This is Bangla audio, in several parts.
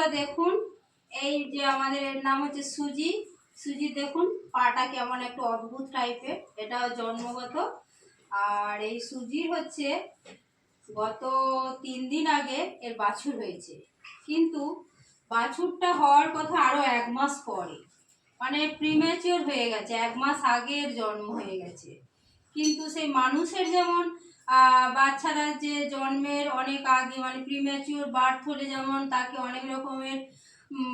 বন্ধুরা দেখুন, এই যে আমাদের এর নাম হচ্ছে সুজি। সুজি দেখুন পাটা কেমন একটু অদ্ভুত টাইপের, এটা জন্মগত। আর এই সুজি হচ্ছে গত 3 দিন আগে এর বাছুর হয়েছে, কিন্তু বাছুরটা হওয়ার কথা আরো 1 মাস পরে, মানে প্রিম্যাচিওর হয়ে গেছে, 1 মাস আগের জন্ম হয়ে গেছে। কিন্তু সেই মানুষের যেমন বাচ্চারা যে জন্মের অনেক আগে মানে প্রিম্যাচিওর বার্থ হলে যেমন তাকে অনেক রকমের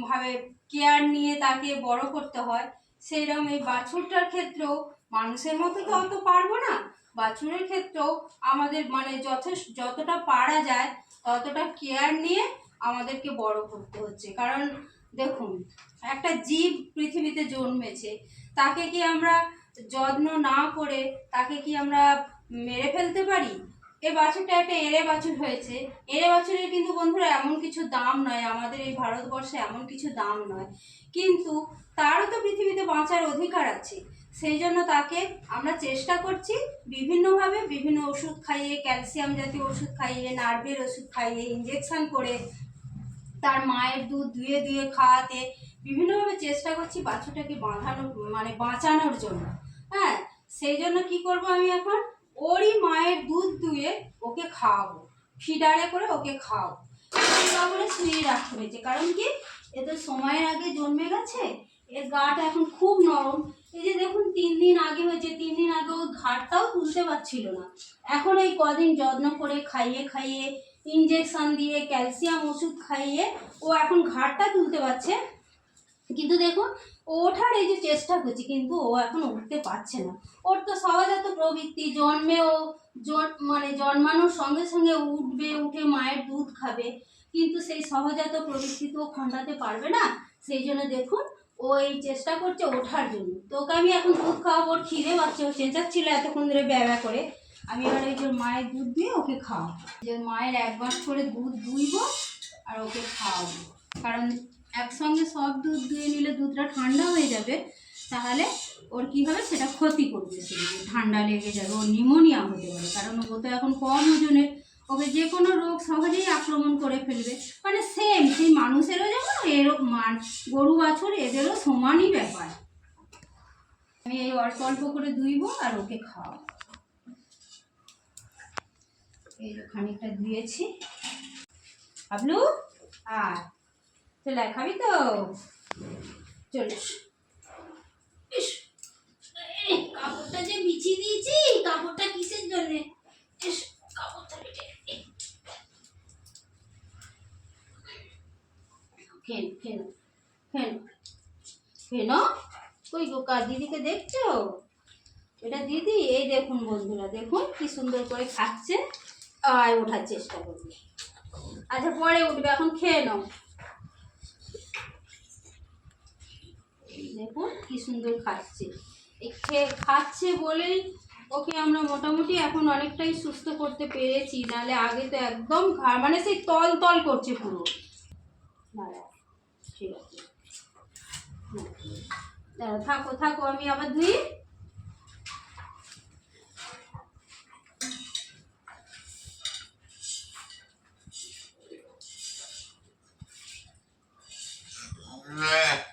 ভাবে কেয়ার নিয়ে তাকে বড় করতে হয়, সেইরকম এই বাছুরটার ক্ষেত্রেও মানুষের মতো তো অত পারবো না। বাছুরের ক্ষেত্রেও আমাদের মানে যতটা পারা যায় ততটা কেয়ার নিয়ে আমাদেরকে বড় করতে হচ্ছে। কারণ দেখুন, একটা জীব পৃথিবীতে জন্মেছে, তাকে কি আমরা যত্ন না করে তাকে কি আমরা মেরে ফেলতে পারি? এই বাছুরটা একটা এড়ে বাছুর হয়েছে। এড়ে বাছুরের কিন্তু বন্ধুরা এমন কিছু দাম নয়, আমাদের এই ভারতবর্ষে এমন কিছু দাম নয়, কিন্তু তারও তো পৃথিবীতে বাঁচার অধিকার আছে। সেই জন্য তাকে আমরা চেষ্টা করছি বিভিন্নভাবে, বিভিন্ন ওষুধ খাইয়ে, ক্যালসিয়াম জাতীয় ওষুধ খাইয়ে, নার্ভের ওষুধ খাইয়ে, ইঞ্জেকশন করে, তার মায়ের দুধ ধুয়ে ধুয়ে খাওয়াতে বিভিন্নভাবে চেষ্টা করছি বাছুরটাকে বাঁচানোর জন্য। হ্যাঁ, সেই জন্য কি করব, আমি এখন ওরই মায়ের দুধ দুয়ে ওকে খাওয়াবো, ফিডারে করে ওকে খাওয়াবো। বলে শুয়ে রাখতে হয়েছে, কারণ কি এ তো সময়ের আগে জন্মে গেছে, এর গাটা এখন খুব নরম। এই যে দেখুন 3 দিন আগে হয়েছে, 3 দিন আগে ও ঘাটটাও তুলতে পারছিল না। এখন এই কদিন যত্ন করে খাইয়ে খাইয়ে, ইঞ্জেকশন দিয়ে, ক্যালসিয়াম ওষুধ খাইয়ে ও এখন ঘাটটা তুলতে পারছে। কিন্তু দেখুন ওঠার এই যে চেষ্টা করছে, কিন্তু ও এখন উঠতে পারছে না। ওর তো সহজাত প্রবৃত্তি, জন্মানোর সঙ্গে সঙ্গে উঠবে, উঠে মায়ের দুধ খাবে, কিন্তু সেই সহজাত প্রবৃত্তি তো খণ্ডাতে পারবে না। সেই জন্য দেখুন ও এই চেষ্টা করছে ওঠার জন্য। তো ওকে আমি এখন দুধ খাওয়াবো, ওর খিদে পাচ্ছে, ও চেঁচাচ্ছিল এতক্ষণ ধরে ব্যাবা করে। আমি এবার এই যে মায়ের দুধ দিয়ে ওকে খাওয়াবো, যে মায়ের 1 মাস করে দুধ দুইবো আর ওকে খাওয়াবো। কারণ একসঙ্গে সব দুধ দুয়ে নিলে দুধটা ঠান্ডা হয়ে যাবে, তাহলে ওর কী হবে, সেটা ক্ষতি করবে, সেদিকে ঠান্ডা লেগে যাবে, ওর নিউমোনিয়া হতে পারে। কারণ ও তো এখন কম ওজনের, ওকে যে কোনো রোগ সহজেই আক্রমণ করে ফেলবে। মানে সেম সেই মানুষেরও যেমন গরু বাছুর এদেরও সমানই ব্যাপার। আমি এই অল্প অল্প করে দুইবো আর ওকে খাওয়াবো। এই খানিকটা ধুয়েছি। হাবলু আর চলে খাবি তো, চলে কাপড়টা যে বিছিয়ে দিয়েছি, কাপড়টা কিসের জন্য? কাপড়টা কই গো, দিদিকে দেখছো? এটা দিদি। এই দেখুন বন্ধুরা, দেখুন কি সুন্দর করে খাচ্ছে, আর ওঠার চেষ্টা করবে। আচ্ছা পরে উঠবে, এখন খেয়ে নাও। দেখুন কি সুন্দর খাচ্ছে। এই খাচ্ছে বলেই ওকে আমরা মোটামুটি এখন অনেকটাই সুস্থ করতে পেরেছি, নাহলে আগে তো একদম মানে সেই তল তল করছে পুরো। ঠিক আছে, থাকো থাকো, আমি আবার ধুই।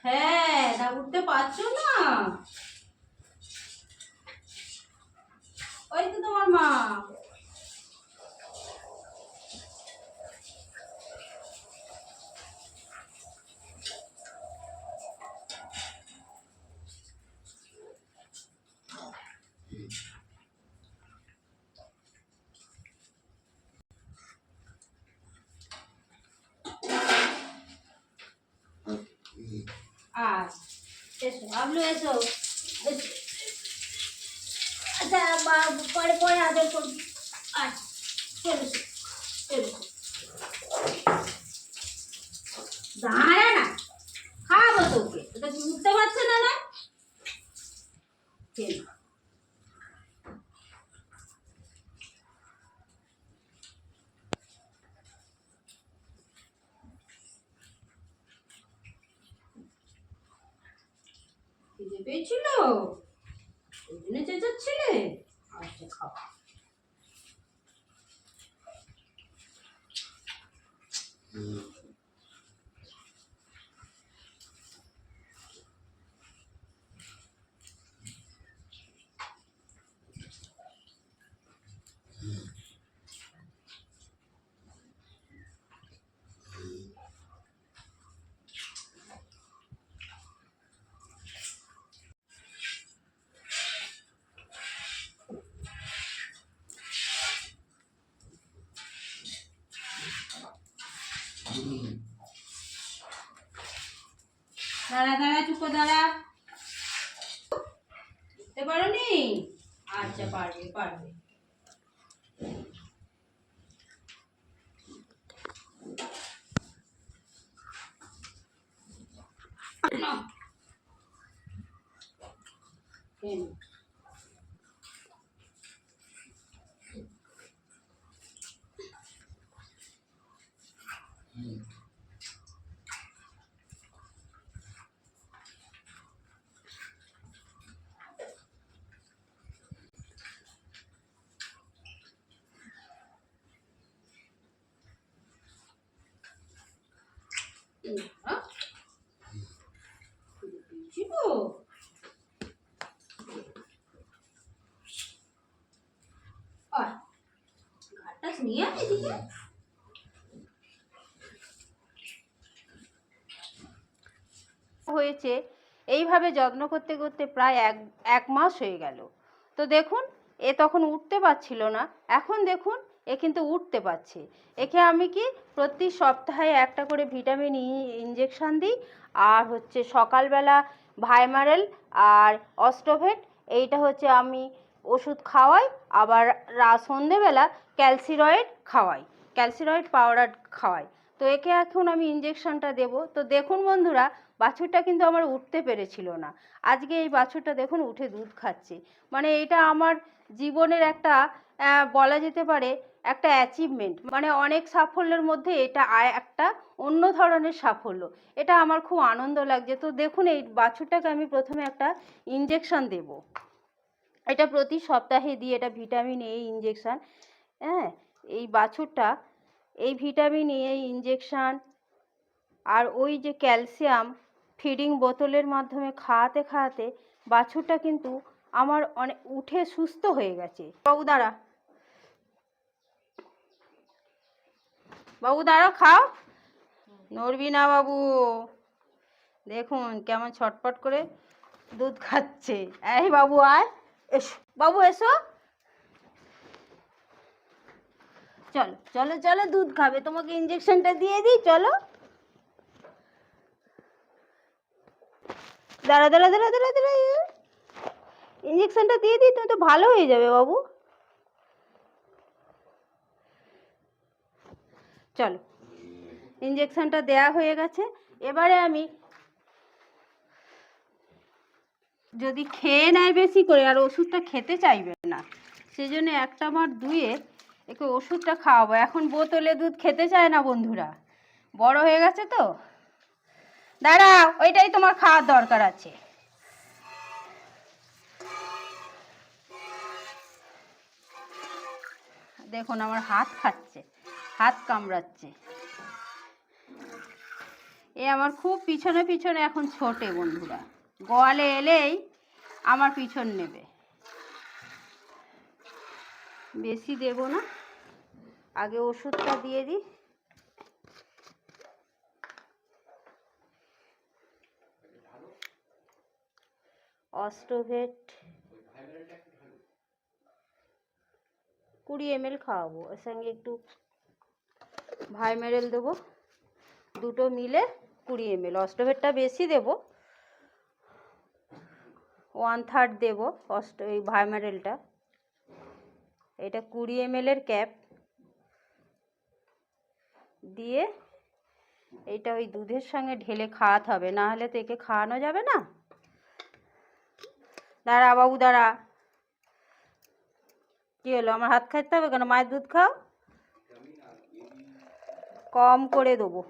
হ্যাঁ, না উঠতে পারছো না? ওই তো তোমার মা। এসো আবলু, এসো। আচ্ছা পরে পরে আদর করবি। আচ্ছা চলো চলো, দাঁড়া না, খাবো তোকে, ওটা উঠতে পারছে না না। খিদে পেয়েছিল ওই জন্য চেঁচাচ্ছিলে? আচ্ছা খাও। দাঁড়া দাঁড়া, চুপ করে দাঁড়া। বুঝতে পারোনি? আচ্ছা, পারবে পারবে। না, নিয়ে এদিকে হয়েছে। এইভাবে যত্ন করতে করতে প্রায় এক মাস হয়ে গেল। তো দেখুন, এ তখন উঠতে পারছিল না, এখন দেখুন এ কিন্তু উঠতে পারছে। একে আমি কি প্রতি সপ্তাহে একটা করে ভিটামিন ই ইঞ্জেকশান দিই, আর হচ্ছে সকালবেলা ভাইমারেল আর অস্টোভেট, এইটা হচ্ছে আমি ওষুধ খাওয়াই। আবার সন্ধেবেলা ক্যালসিরয়েড খাওয়াই, ক্যালসিরয়েড পাউডার খাওয়াই। তো একে এখন আমি ইঞ্জেকশনটা দেব। তো দেখুন বন্ধুরা, বাছুরটা কিন্তু আমার উঠতে পেরেছিল না, আজকে এই বাছুরটা দেখুন উঠে দুধ খাচ্ছে। মানে এটা আমার জীবনের একটা বলা যেতে পারে একটা অ্যাচিভমেন্ট, মানে অনেক সাফল্যের মধ্যে এটা একটা অন্য ধরনের সাফল্য। এটা আমার খুব আনন্দ লাগছে। তো দেখুন, এই বাছুরটাকে আমি প্রথমে একটা ইঞ্জেকশন দেব। এটা প্রতি সপ্তাহে দিই, এটা ভিটামিন এ ইঞ্জেকশান। হ্যাঁ, এই বাছুরটা এই ভিটামিন এ ইঞ্জেকশান আর ওই যে ক্যালসিয়াম ফিডিং বোতলের মাধ্যমে খাওয়াতে খাওয়াতে বাছুরটা কিন্তু আমার অনেক উঠে সুস্থ হয়ে গেছে। বাবু দাঁড়া, বাবু দাঁড়া, খাও, নড়বি না বাবু। দেখুন কেমন ছটপট করে দুধ খাচ্ছে। এই বাবু আয়, এসো বাবু, এসো, চলো চলো চলো, দুধ খাবে, তোমাকে ইঞ্জেকশনটা দিয়ে দিই, চলো। দাঁড়া দাঁড়া দাঁড়া দাঁড়া দাঁড়া, ইঞ্জেকশনটা দিয়ে দিই, তুমি তো ভালো হয়ে যাবে বাবু। চলো, ইঞ্জেকশনটা দেয়া হয়ে গেছে। এবারে আমি যদি খেয়ে নেয় বেশি করে আর ওষুধটা খেতে চাইবে না, সেই জন্য একটা আমার দুয়ে একে ওষুধটা খাওয়াবো। এখন বোতলে দুধ খেতে চায় না বন্ধুরা, বড় হয়ে গেছে তো। দাঁড়াও, ওইটাই তোমার খাওয়ার দরকার আছে। দেখুন আমার হাত খাচ্ছে, হাত কামড়াচ্ছে। এ আমার খুব পিছনে পিছনে এখন ছোটে বন্ধুরা, গোয়ালে এলেই আমার পিছন নেবে। বেশি দেব না, আগে ওষুধটা দিয়ে দিই। অস্টোভেট 20 ml খাওয়াবো, এর সঙ্গে একটু ভাইমেরেল দেবো, দুটো মিলে 20 ml। অস্টোভেটটা বেশি দেবো, 1/3 দেবো এই ভাইমেরেলটা। এটা 20 ml এর ক্যাপ দিয়ে এইটা ওই দুধের সঙ্গে ঢেলে খাওয়াতে হবে, না হলে তো একে খাওয়ানো যাবে না। দাঁড়া বাবু দাঁড়া, কি হলো, আমার হাত খাইতে হবে কেন? মায়ের দুধ খাও, কম করে দেবো।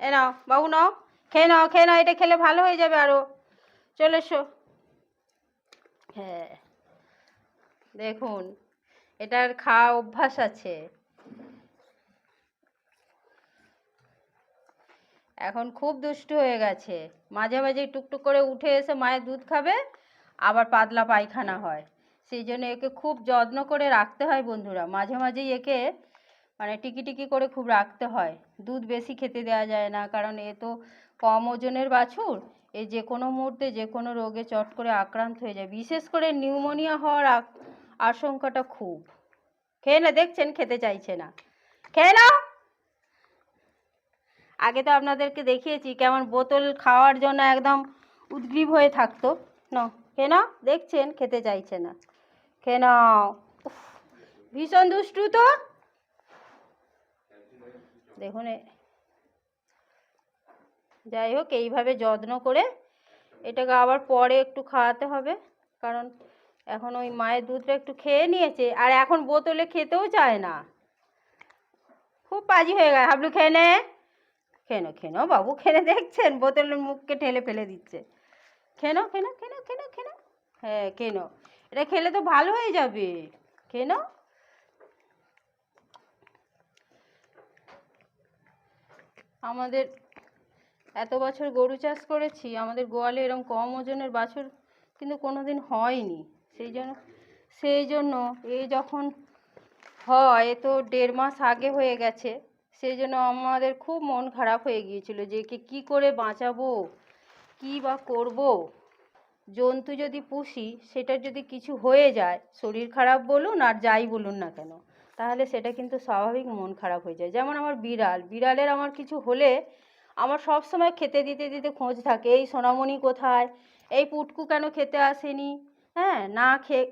এ নাও বাবু, নাও, খেয়ে নাও, খেয়ে নাও, এটা খেলে ভালো হয়ে যাবে আরো। চলে এসো। হ্যাঁ, দেখুন এটার খাওয়া অভ্যাস আছে। এখন খুব দুষ্টু হয়ে গেছে, মাঝে মাঝে টুকটুক করে উঠে এসে মায়ের দুধ খাবে, আবার পাতলা পায়খানা হয়। সেই জন্য একে খুব যত্ন করে রাখতে হয় বন্ধুরা, মাঝে মাঝেই একে মানে টিকি টিকি করে খুব রাখতে হয়। দুধ বেশি খেতে দেওয়া যায় না, কারণ এ তো কম ওজনের বাছুর, এ যে কোনো মুহূর্তে যে কোনো রোগে চট করে আক্রান্ত হয়ে যায়, বিশেষ করে নিউমোনিয়া হওয়ার আশঙ্কাটা খুব। খেয়ে না, দেখছেন খেতে চাইছে না। খেয়ে নাও। আগে তো আপনাদেরকে দেখিয়েছি কেমন বোতল খাওয়ার জন্য একদম উদগ্রীব হয়ে থাকতো। নাও খেয়ে নাও, দেখছেন খেতে চাইছে না। খেয়ে নাও। উফ, ভীষণ দুষ্টু তো। দেখুন যাই হোক, এইভাবে যত্ন করে এটাকে আবার পরে একটু খাওয়াতে হবে, কারণ এখন ওই মায়ের দুধটা একটু খেয়ে নিয়েছে আর এখন বোতলে খেতেও চায় না, খুব পাজি হয়ে গেছে। হাবলু খেয়ে নে, খেয়ে নো খেয়ে নো বাবু, খেয়ে নে, দেখছেন বোতলের মুখকে ঠেলে ফেলে দিচ্ছে। খেয়ে নাও খেয়ে নাও খেয়ে নাও খেয়ে নাও খেয়ে নাও, হ্যাঁ খেয়ে নাও, এটা খেলে তো ভালো হয়ে যাবে, খেয়ে নাও। আমাদের এত বছর গরু চাষ করেছি, আমাদের গোয়ালে এরকম কম ওজনের বাছুর কিন্তু কোনোদিন হয়নি। সেই জন্য এই যখন হয়, তো 1.5 মাস আগে হয়ে গেছে, সেই জন্য আমাদের খুব মন খারাপ হয়ে গিয়েছিল যে কী করে বাঁচাবো, কী বা করবো। জন্তু যদি পুষি, সেটার যদি কিছু হয়ে যায়, শরীর খারাপ বলুন আর যাই বলুন না কেন, তাহলে সেটা কিন্তু স্বাভাবিক মন খারাপ হয়ে যায়। যেমন আমার বিড়ালের আমার কিছু হলে আমার সব সময় খেতে দিতে দিতে খোঁজ থাকে, এই সোনামণি কোথায়, এই পুটকু কেন খেতে আসেনি। হ্যাঁ, না খেয়ে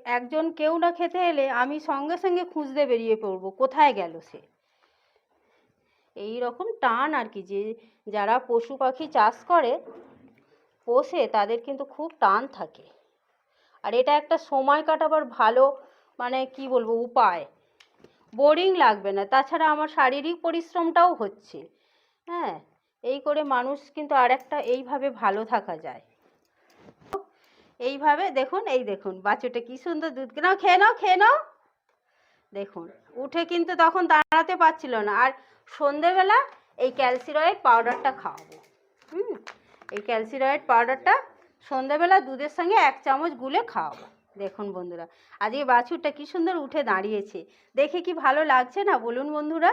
কেউ না খেতে এলে আমি সঙ্গে সঙ্গে খুঁজতে বেরিয়ে পড়বো কোথায় গেল সে। এই রকম টান আর কি, যে যারা পশু পাখি চাষ করে পোষে তাদের কিন্তু খুব টান থাকে। আর এটা একটা সময় কাটাবার ভালো, মানে কি বলবো, উপায়। বোরিং লাগবে না, তাছাড়া আমার শারীরিক পরিশ্রমটাও হচ্ছে। হ্যাঁ, এই করে মানুষ কিন্তু এইভাবে ভালো থাকা যায়। এইভাবে দেখুন, এই দেখুন বাছুরটা কি সুন্দর দুধ, নাও খেয়ে নাও খেয়ে নাও। দেখুন উঠে কিন্তু তখন দাঁড়াতে পারছিল না। আর সন্ধেবেলা এই ক্যালসিরয়েড পাউডারটা খাওয়াবো। এই ক্যালসিরয়েড পাউডারটা সন্ধেবেলা দুধের সঙ্গে 1 চামচ গুলে খাওয়াবো। দেখুন বন্ধুরা, আজকে বাছুরটা কি সুন্দর উঠে দাঁড়িয়েছে, দেখে কি ভালো লাগছে না বলুন বন্ধুরা।